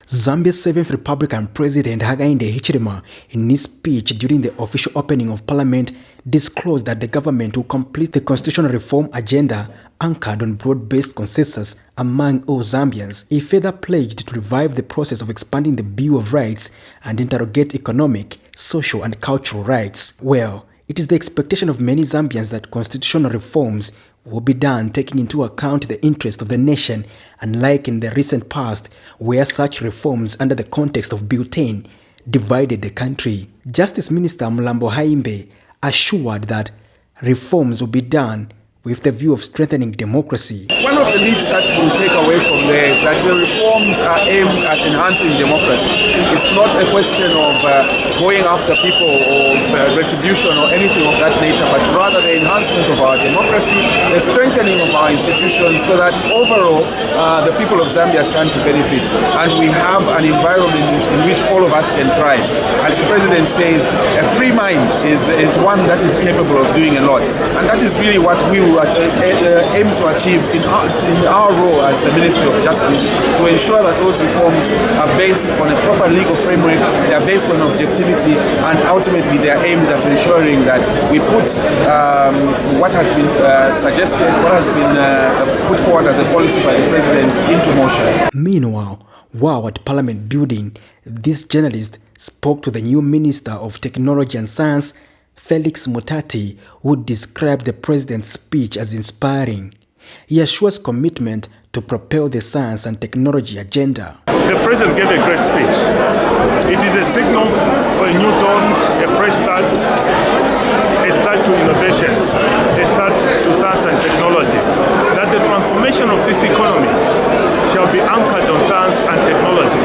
Zambia's 7th Republican President Hakainde Hichilema, in his speech during the official opening of Parliament, disclosed that the government will complete the constitutional reform agenda anchored on broad-based consensus among all Zambians. He further pledged to revive the process of expanding the Bill of Rights and interrogate economic, social and cultural rights. Well, it is the expectation of many Zambians that constitutional reforms will be done taking into account the interest of the nation, unlike in the recent past where such reforms under the context of Bill 10 divided the country. Justice Minister Mulambo Haimbe assured that reforms will be done with the view of strengthening democracy. One of the leads that we'll take away from there is that the reforms are aimed at enhancing democracy. It's not a question of going after people or retribution or anything of that nature, but rather the enhancement of our democracy, the strengthening of our institutions so that overall the people of Zambia stand to benefit and we have an environment in which all of us can thrive. As the President says, a free mind is one that is capable of doing a lot, and that is really what we will aim to achieve in our role as the Ministry of Justice, to ensure that those reforms are based on a proper legal framework, they are based on objectivity, and ultimately they are aimed at ensuring that we put what has been suggested, what has been put forward as a policy by the President into motion. Meanwhile, while at Parliament building, this journalist spoke to the new Minister of Technology and Science, Felix Mutati, who described the President's speech as inspiring. He assures commitment to propel the science and technology agenda. The President gave a great speech. It is a signal for a new dawn, a fresh start to innovation, a start to science and technology. That the transformation of this economy shall be anchored on science and technology.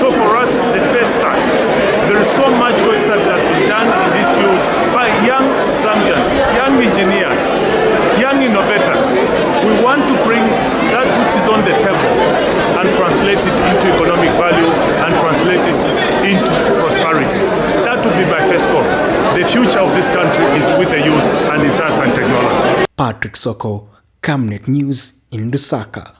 So for us, the first start, there is so much work that has been done in this field by young Zambians, young engineers, young innovators. We want to bring that which is on the table and translate it into economic value and translate it into prosperity. That would be my first goal. The future of this country is with the youth and in science and technology. Patrick Soko, Camnet News in Lusaka.